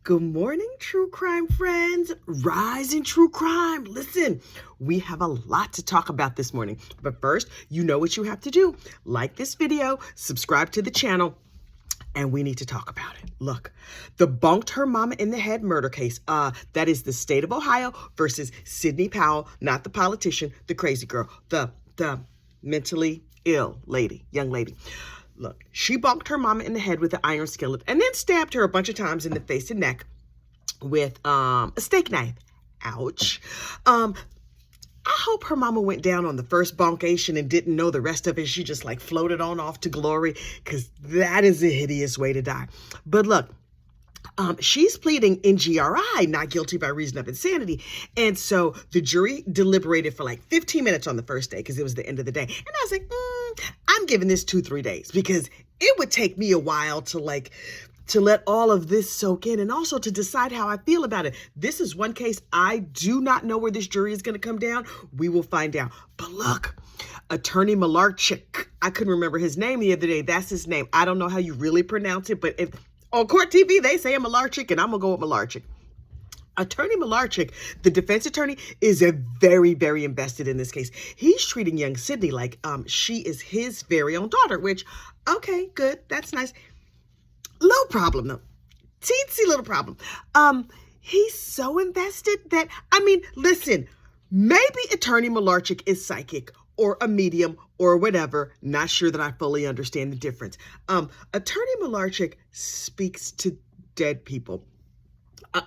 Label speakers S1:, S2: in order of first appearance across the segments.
S1: Good morning, true crime friends. Rise in true crime. Listen, we have a lot to talk about this morning. But first, you know what you have to do. Like this video, subscribe to the channel, and we need to talk about it. Look, the bonked her mama in the head murder case, that is the state of Ohio versus Sidney Powell, not the politician, the crazy girl, the mentally ill lady, young lady. Look, she bonked her mama in the head with an iron skillet and then stabbed her a bunch of times in the face and neck with a steak knife. Ouch. I hope her mama went down on the first bonkation and didn't know the rest of it. She just like floated on off to glory, because that is a hideous way to die. But look, she's pleading NGRI, not guilty by reason of insanity. And so the jury deliberated for like 15 minutes on the first day because it was the end of the day. And I was like, I'm giving this 2-3 days because it would take me a while to let all of this soak in and also to decide how I feel about it. This is one case I do not know where this jury is going to come down. We will find out. But look, Attorney Malarchik, I couldn't remember his name the other day. That's his name. I don't know how you really pronounce it, but on court TV, they say Malarchik, and I'm going to go with Malarchik. Attorney Malarchik, the defense attorney, is a very, very invested in this case. He's treating young Sidney like she is his very own daughter, which, okay, good. That's nice. Little problem, though. Teensy little problem. He's so invested that, listen, maybe Attorney Malarchik is psychic or a medium or whatever. Not sure that I fully understand the difference. Attorney Malarchik speaks to dead people.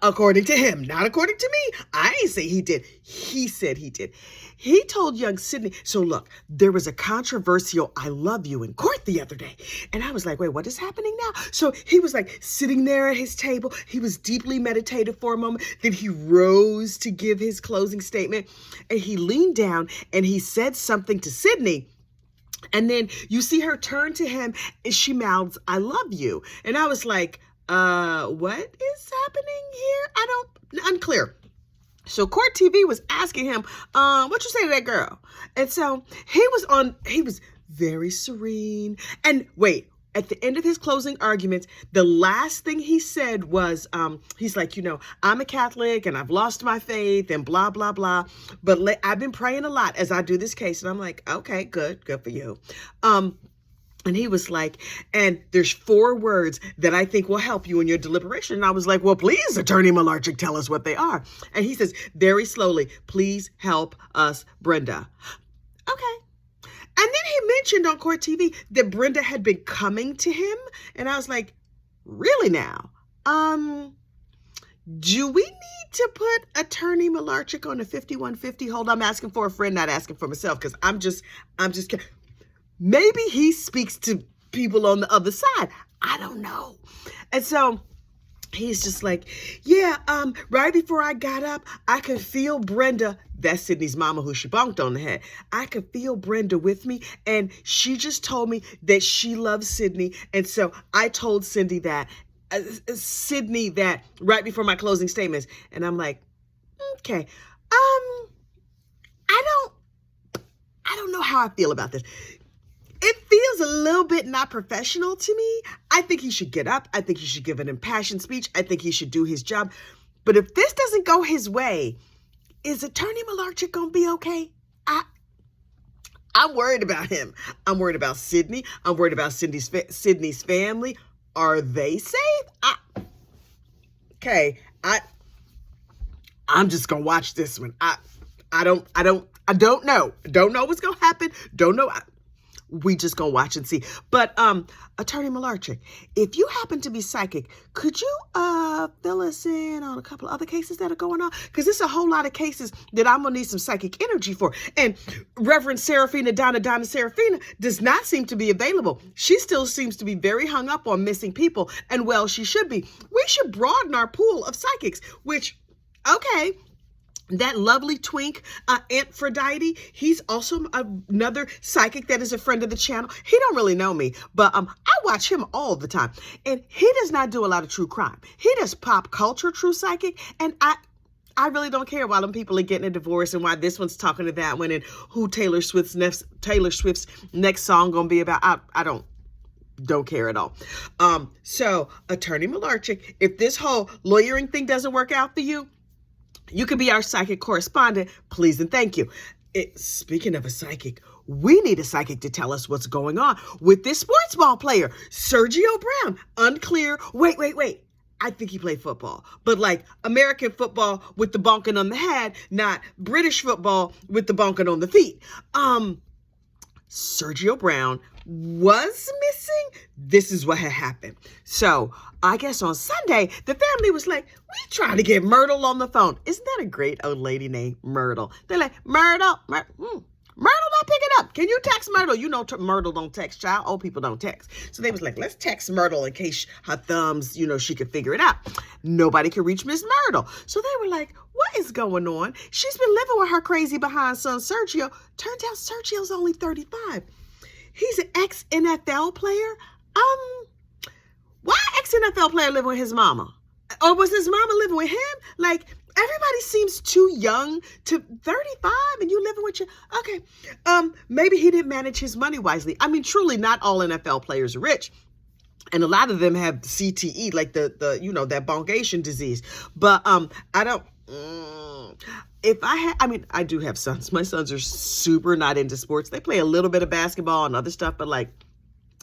S1: According to him, not according to me. I ain't say he did. He said he did. He told young Sidney. So look, there was a controversial I love you in court the other day. And I was like, wait, what is happening now? So he was like sitting there at his table. He was deeply meditative for a moment. Then he rose to give his closing statement. And he leaned down and he said something to Sidney. And then you see her turn to him and she mouths, I love you. And I was like, what is happening here? Unclear. So court TV was asking him, what you say to that girl? And so he was very serene. And wait, at the end of his closing arguments, the last thing he said was, he's like, I'm a Catholic and I've lost my faith and blah, blah, blah. But I've been praying a lot as I do this case. And I'm like, okay, good for you. And he was like, and there's 4 words that I think will help you in your deliberation. And I was like, well, please, Attorney Malarchik, tell us what they are. And he says, very slowly, please help us, Brenda. Okay. And then he mentioned on court TV that Brenda had been coming to him. And I was like, really now? Do we need to put Attorney Malarchik on a 5150 hold? I'm asking for a friend, not asking for myself, because I'm just kidding. Maybe he speaks to people on the other side. I don't know. And so he's just like, yeah, right before I got up, I could feel Brenda, that's Sidney's mama who she bonked on the head. I could feel Brenda with me. And she just told me that she loves Sidney. And so I told Sidney that right before my closing statements. And I'm like, okay, I don't know how I feel about this. It feels a little bit not professional to me. I think he should get up. I think he should give an impassioned speech. I think he should do his job. But if this doesn't go his way, is Attorney Malarchik going to be okay? I'm worried about him. I'm worried about Sidney. I'm worried about Sidney's family. Are they safe? Okay, I'm just going to watch this one. I don't know. Don't know what's going to happen. Don't know. We just gonna watch and see. But Attorney Malarchik, if you happen to be psychic, could you fill us in on a couple of other cases that are going on? Because there's a whole lot of cases that I'm gonna need some psychic energy for. And Reverend Donna Serafina does not seem to be available. She still seems to be very hung up on missing people, and well, she should be. We should broaden our pool of psychics, which, okay. That lovely twink, Aphrodite, he's also another psychic that is a friend of the channel. He don't really know me, but I watch him all the time. And he does not do a lot of true crime. He does pop culture true psychic. And I really don't care why them people are getting a divorce and why this one's talking to that one and who Taylor Swift's next song gonna be about. I don't. don't care at all. So Attorney Malarchik, if this whole lawyering thing doesn't work out for you, you can be our psychic correspondent, please and thank you. Speaking of a psychic, we need a psychic to tell us what's going on with this sports ball player, Sergio Brown. Unclear. Wait. I think he played football, but like American football with the bonking on the head, not British football with the bonking on the feet. Sergio Brown was missing. This is what had happened. So I guess on Sunday, the family was like, we trying to get Myrtle on the phone. Isn't that a great old lady named Myrtle? They're like, Myrtle, Myrtle, don't pick it up. Can you text Myrtle? You know, Myrtle don't text, child. Old people don't text. So they was like, let's text Myrtle in case her thumbs, she could figure it out. Nobody could reach Miss Myrtle. So they were like, what is going on? She's been living with her crazy behind son, Sergio. Turns out Sergio's only 35. He's an ex-NFL player. Why ex-NFL player living with his mama? Or was his mama living with him? Like, everybody seems too young to 35 and you living with your, okay. Maybe he didn't manage his money wisely. I mean, truly not all NFL players are rich. And a lot of them have CTE, like the that bongation disease. But I don't, I do have sons. My sons are super not into sports. They play a little bit of basketball and other stuff, but like,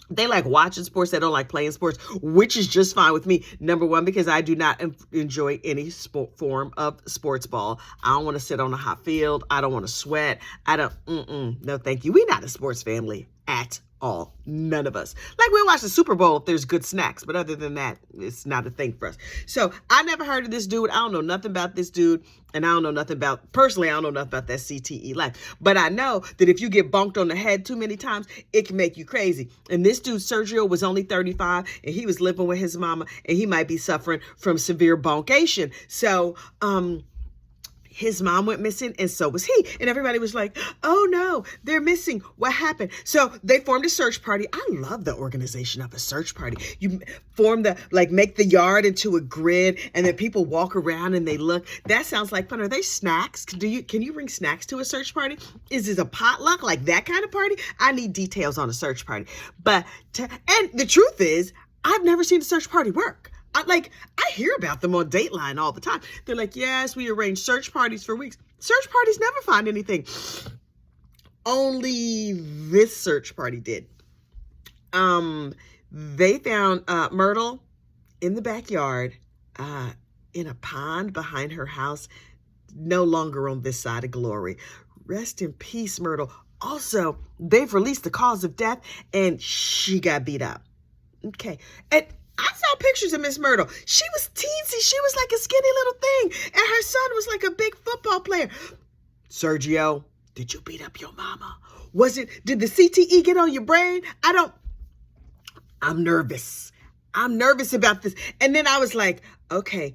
S1: they like watching sports. They don't like playing sports, which is just fine with me. Number one, because I do not enjoy any form of sports ball. I don't want to sit on a hot field. I don't want to sweat. No, thank you. We're not a sports family at all. None of us. Like, we'll watch the Super Bowl if there's good snacks, but other than that, it's not a thing for us. So I never heard of this dude. I don't know nothing about this dude. And I don't know nothing about, personally, I don't know nothing about that CTE life. But I know that if you get bonked on the head too many times, it can make you crazy. And this dude, Sergio, was only 35 and he was living with his mama and he might be suffering from severe bonkation. So, his mom went missing and so was he. And everybody was like, oh no, they're missing. What happened? So they formed a search party. I love the organization of a search party. You form make the yard into a grid and then people walk around and they look. That sounds like fun. Are they snacks? Can you bring snacks to a search party? Is it a potluck, like that kind of party? I need details on a search party. And the truth is, I've never seen a search party work. I hear about them on Dateline all the time. They're like, yes, we arrange search parties for weeks. Search parties never find anything. Only this search party did. They found Myrtle in the backyard, in a pond behind her house, no longer on this side of glory. Rest in peace, Myrtle. Also, they've released the cause of death, and she got beat up. Okay. And I saw pictures of Miss Myrtle. She was teensy. She was like a skinny little thing. And her son was like a big football player. Sergio, did you beat up your mama? Did the CTE get on your brain? I'm nervous. I'm nervous about this. And then I was like, okay,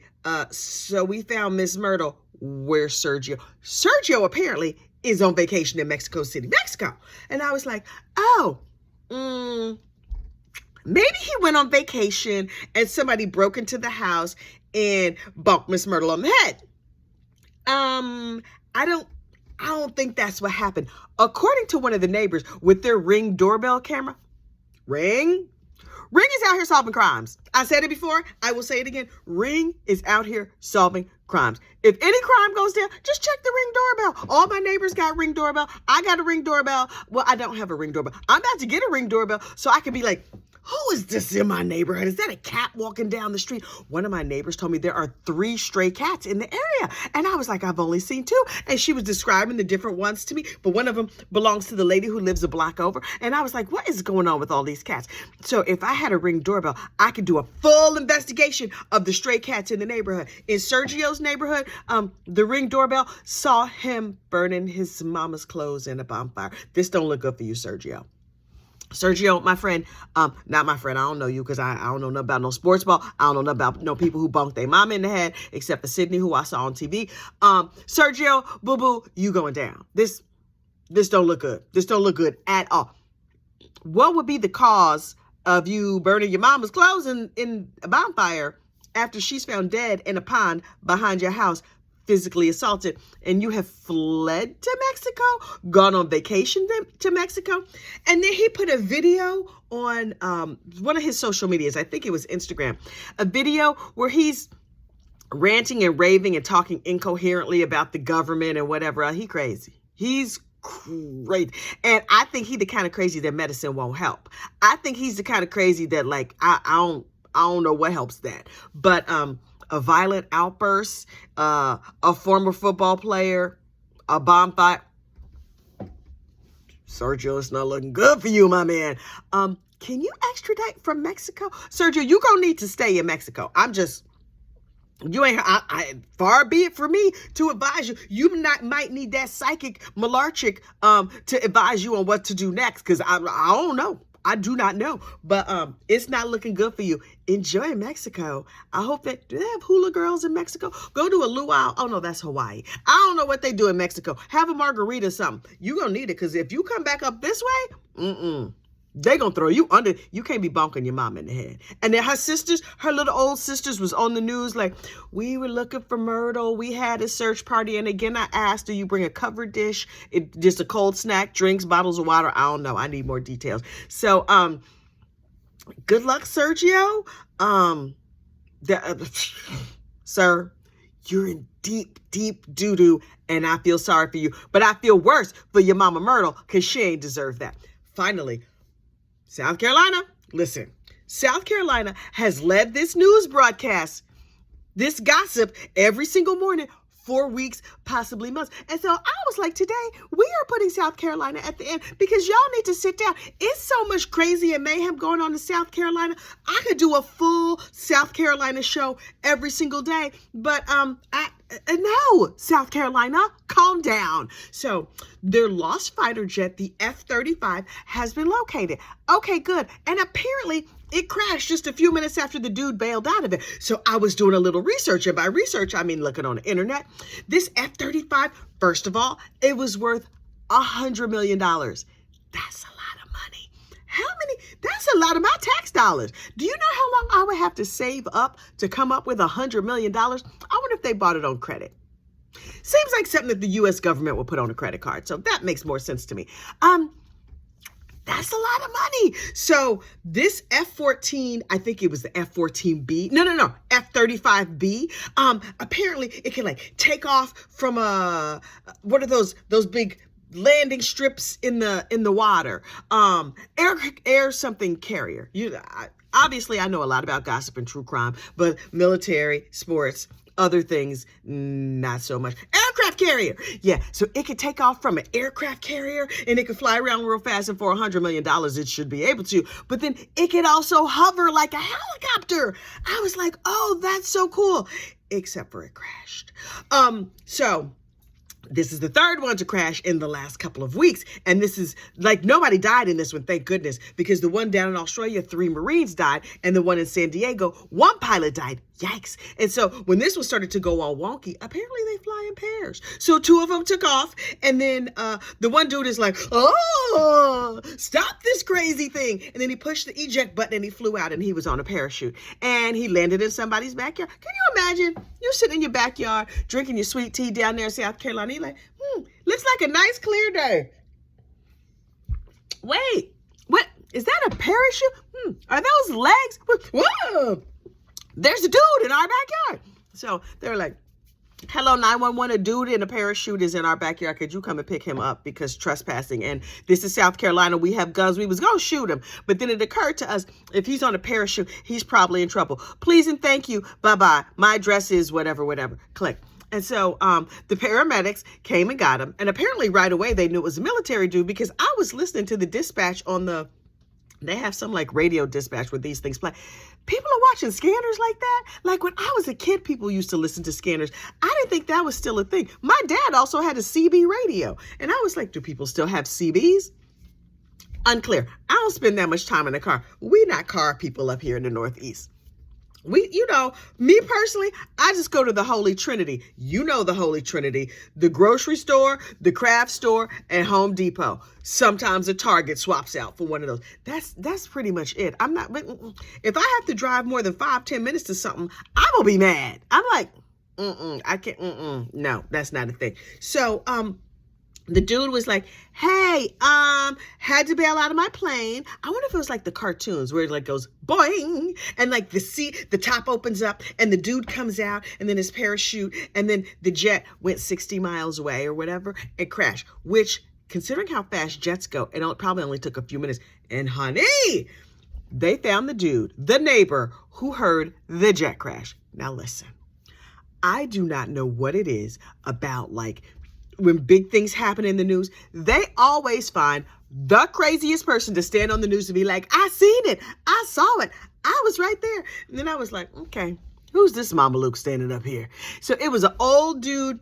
S1: so we found Miss Myrtle. Where's Sergio? Sergio apparently is on vacation in Mexico City, Mexico. And I was like, maybe he went on vacation and somebody broke into the house and bumped Miss Myrtle on the head. I don't think that's what happened. According to one of the neighbors with their Ring doorbell camera, Ring is out here solving crimes. I said it before. I will say it again. Ring is out here solving crimes. If any crime goes down, just check the Ring doorbell. All my neighbors got Ring doorbell. I got a Ring doorbell. Well, I don't have a Ring doorbell. I'm about to get a Ring doorbell so I can be like, who is this in my neighborhood? Is that a cat walking down the street? One of my neighbors told me there are 3 stray cats in the area. And I was like, I've only seen 2. And she was describing the different ones to me. But one of them belongs to the lady who lives a block over. And I was like, what is going on with all these cats? So if I had a Ring doorbell, I could do a full investigation of the stray cats in the neighborhood. In Sergio's neighborhood, the Ring doorbell saw him burning his mama's clothes in a bonfire. This don't look good for you, Sergio. Sergio, my friend, not my friend. I don't know you because I don't know nothing about no sports ball. I don't know nothing about no people who bunked their mama in the head, except for Sydney, who I saw on TV. Sergio, boo-boo, you going down. This don't look good. This don't look good at all. What would be the cause of you burning your mama's clothes in a bonfire after she's found dead in a pond behind your house physically assaulted, and you have fled to Mexico, gone on vacation to Mexico. And then he put a video on one of his social medias, I think it was Instagram, a video where he's ranting and raving and talking incoherently about the government and whatever. He crazy. He's crazy. And I think he's the kind of crazy that medicine won't help. I think he's the kind of crazy that, like, I don't know what helps that. But a violent outburst, a former football player, a bomb fight. Sergio, it's not looking good for you, my man. Can you extradite from Mexico? Sergio, you gonna need to stay in Mexico. You ain't, far be it for me to advise you. You might need that psychic malarchick to advise you on what to do next, because I don't know. I do not know, but it's not looking good for you. Enjoy Mexico. I hope that, do they have hula girls in Mexico? Go to a luau. Oh no, that's Hawaii. I don't know what they do in Mexico. Have a margarita or something. You gonna need it, because if you come back up this way, they gonna throw you under. You can't be bonking your mom in the head. And then her sisters, her little old sisters, was on the news like, we were looking for Myrtle. We had a search party. And again, I asked, do you bring a covered dish? Just a cold snack, drinks, bottles of water? I don't know. I need more details. So, good luck, Sergio. Sir, you're in deep, deep doo-doo, and I feel sorry for you. But I feel worse for your mama Myrtle, because she ain't deserved that. Finally, South Carolina, listen, South Carolina has led this news broadcast, this gossip, every single morning, 4 weeks, possibly months. And so I was like, today we are putting South Carolina at the end, because y'all need to sit down. It's so much crazy and mayhem going on in South Carolina. I could do a full South Carolina show every single day, but no, South Carolina, calm down. So their lost fighter jet, the F-35, has been located. Okay, good. And apparently it crashed just a few minutes after the dude bailed out of it. So I was doing a little research, and by research, I mean looking on the internet. This F-35, first of all, it was worth $100 million. That's a lot of money. How many? That's a lot of my tax dollars. Do you know how long I would have to save up to come up with $100 million? I wonder if they bought it on credit. Seems like something that the U.S. government would put on a credit card. So that makes more sense to me. That's a lot of money. So this F-14, I think it was the F-14B. No, F-35B. Apparently it can like take off from what are those big landing strips in the water? Air something carrier. Obviously I know a lot about gossip and true crime, but military, sports, other things, not so much. Aircraft carrier. Yeah, so it could take off from an aircraft carrier, and it could fly around real fast, and for $100 million, it should be able to. But then it could also hover like a helicopter. I was like, oh, that's so cool. Except for it crashed. So this is the third one to crash in the last couple of weeks. And this is like, nobody died in this one, thank goodness, because the one down in Australia, 3 Marines died, and the one in San Diego, 1 pilot died. Yikes. And so when this one started to go all wonky, apparently they fly in pairs. So 2 of them took off, and then the one dude is like, oh, stop this crazy thing. And then he pushed the eject button and he flew out, and he was on a parachute, and he landed in somebody's backyard. Can you imagine? You're sitting in your backyard drinking your sweet tea down there in South Carolina. You're like, looks like a nice clear day. Wait, what? Is that a parachute? Are those legs? Whoa! There's a dude in our backyard. So they're like, hello, 911, a dude in a parachute is in our backyard. Could you come and pick him up, because trespassing? And this is South Carolina. We have guns. We was going to shoot him. But then it occurred to us, if he's on a parachute, he's probably in trouble. Please and thank you. Bye-bye. My address is whatever. Click. And so the paramedics came and got him. And apparently right away they knew it was a military dude, because I was listening to the dispatch on they have some like radio dispatch where these things play. People are watching scanners like that. Like when I was a kid, people used to listen to scanners. I didn't think that was still a thing. My dad also had a CB radio. And I was like, do people still have CBs? Unclear. I don't spend that much time in the car. We not car people up here in the Northeast. Me personally, I just go to the Holy Trinity. You know the Holy Trinity, the grocery store, the craft store, and Home Depot. Sometimes a Target swaps out for one of those. That's pretty much it. If I have to drive more than 5-10 minutes to something, I'm gonna be mad. I'm like, I can't, no, that's not a thing. So, the dude was like, hey, had to bail out of my plane. I wonder if it was like the cartoons where it like goes boing and like the top opens up and the dude comes out and then his parachute and then the jet went 60 miles away or whatever and crashed, which considering how fast jets go, it probably only took a few minutes. And honey, they found the dude, the neighbor who heard the jet crash. Now listen, I do not know what it is about like when big things happen in the news, they always find the craziest person to stand on the news to be like, I seen it. I saw it. I was right there. And then I was like, okay, who's this Mama Luke standing up here? So it was an old dude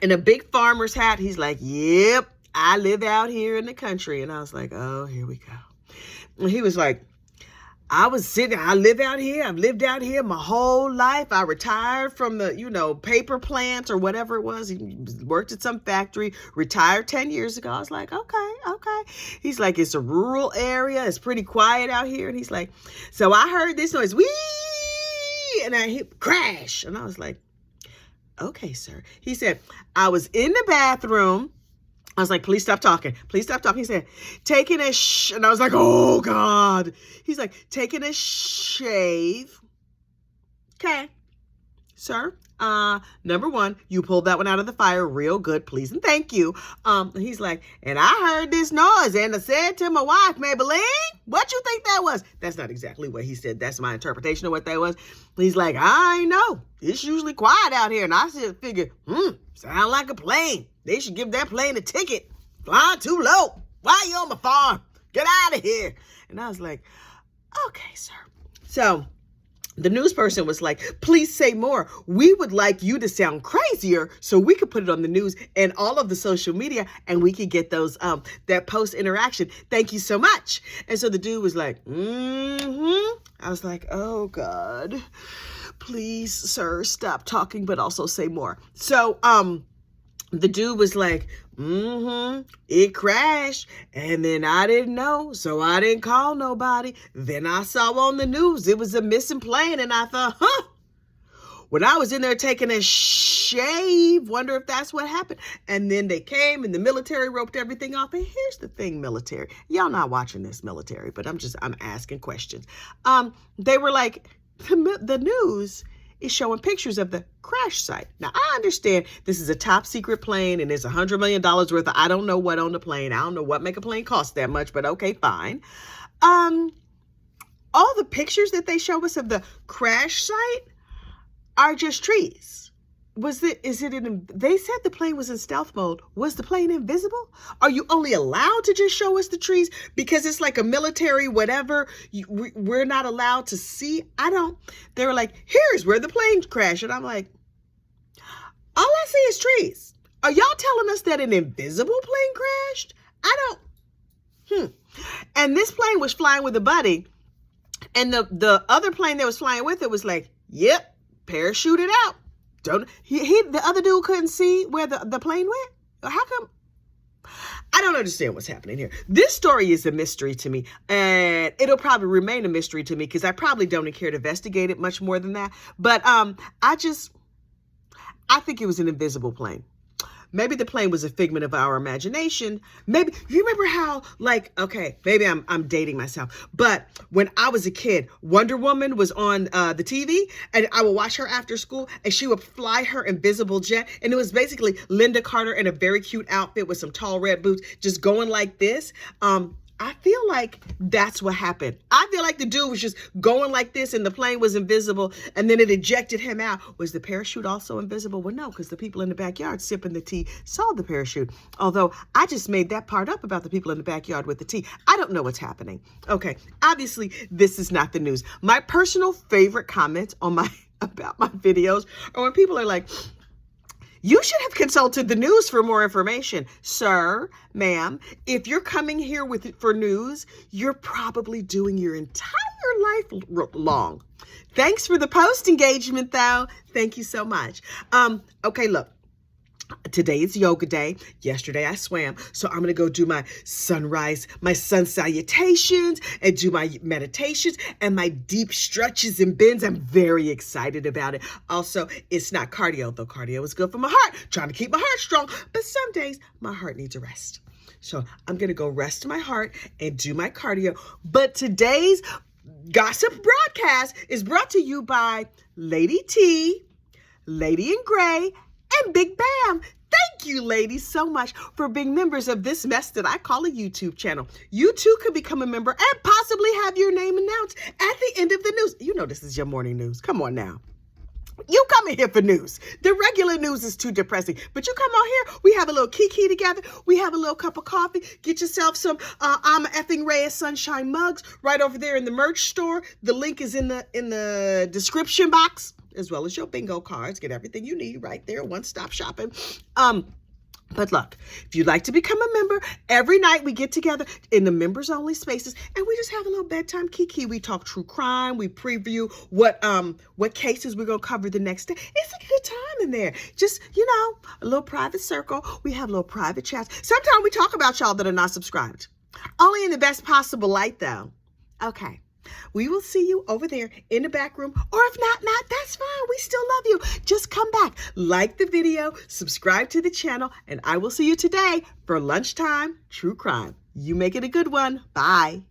S1: in a big farmer's hat. He's like, yep, I live out here in the country. And I was like, oh, here we go. And he was like, I live out here. I've lived out here my whole life. I retired from the, paper plant or whatever it was. He worked at some factory, retired 10 years ago. I was like, okay. He's like, it's a rural area. It's pretty quiet out here. And he's like, so I heard this noise, wee, and I hit crash. And I was like, okay, sir. He said, I was in the bathroom. I was like, please stop talking. Please stop talking. He said, taking a and I was like, oh God. He's like, taking a shave. Okay, sir. Number one, you pulled that one out of the fire real good, please and thank you. He's like, and I heard this noise and I said to my wife, Maybelline, what you think that was? That's not exactly what he said. That's my interpretation of what that was. He's like, I know. It's usually quiet out here. And I said, figure, sound like a plane. They should give that plane a ticket. Flying too low. Why are you on my farm? Get out of here. And I was like, okay, sir. So the news person was like, please say more. We would like you to sound crazier so we could put it on the news and all of the social media and we could get those, that post interaction. Thank you so much. And so the dude was like, I was like, oh God, please, sir, stop talking, but also say more. So, the dude was like, it crashed. And then I didn't know. So I didn't call nobody. Then I saw on the news it was a missing plane. And I thought, when I was in there taking a shave, wonder if that's what happened. And then they came and the military roped everything off. And here's the thing, military. Y'all not watching this, military, but I'm asking questions. They were like, the news is showing pictures of the crash site. Now, I understand this is a top secret plane and there's $100 million worth of, I don't know what on the plane. I don't know what make a plane cost that much, but okay, fine. All the pictures that they show us of the crash site are just trees. They said the plane was in stealth mode. Was the plane invisible? Are you only allowed to just show us the trees because it's like a military whatever? We're not allowed to see. They were like, here's where the plane crashed. And I'm like, all I see is trees. Are y'all telling us that an invisible plane crashed? And this plane was flying with a buddy. And the other plane that was flying with it was like, yep, parachuted out. The other dude couldn't see where the plane went? How come? I don't understand what's happening here. This story is a mystery to me, and it'll probably remain a mystery to me because I probably don't care to investigate it much more than that. But I think it was an invisible plane. Maybe the plane was a figment of our imagination. Maybe, you remember how, maybe I'm dating myself, but when I was a kid, Wonder Woman was on the TV, and I would watch her after school, and she would fly her invisible jet, and it was basically Linda Carter in a very cute outfit with some tall red boots, just going like this. I feel like that's what happened. I feel like the dude was just going like this and the plane was invisible and then it ejected him out. Was the parachute also invisible? Well, no, because the people in the backyard sipping the tea saw the parachute. Although I just made that part up about the people in the backyard with the tea. I don't know what's happening. Okay, obviously this is not the news. My personal favorite comments on about my videos are when people are like, you should have consulted the news for more information. Sir, ma'am, if you're coming here for news, you're probably doing your entire life long. Thanks for the post engagement, though. Thank you so much. Okay, look. Today is yoga day. Yesterday I swam. So I'm going to go do my sunrise, my sun salutations, and do my meditations and my deep stretches and bends. I'm very excited about it. Also, it's not cardio, though cardio is good for my heart. Trying to keep my heart strong. But some days my heart needs a rest. So I'm going to go rest my heart and do my cardio. But today's gossip broadcast is brought to you by Lady T, Lady in Gray, and Big Bam. Thank you, ladies, so much for being members of this mess that I call a YouTube channel. You too could become a member and possibly have your name announced at the end of the news. You know this is your morning news. Come on now. You come in here for news. The regular news is too depressing. But you come on here, we have a little kiki together. We have a little cup of coffee. Get yourself some I'm a effing Ray of Sunshine mugs right over there in the merch store. The link is in the description box, as well as your bingo cards. Get everything you need right there. One-stop shopping. But look, if you'd like to become a member, every night we get together in the members only spaces and we just have a little bedtime kiki. We talk true crime. We preview what cases we're going to cover the next day. It's a good time in there. Just, a little private circle. We have little private chats. Sometimes we talk about y'all that are not subscribed. Only in the best possible light, though. Okay. We will see you over there in the back room. Or if not, that's fine. We still love you. Just come back, like the video, subscribe to the channel, and I will see you today for Lunchtime True Crime. You make it a good one. Bye.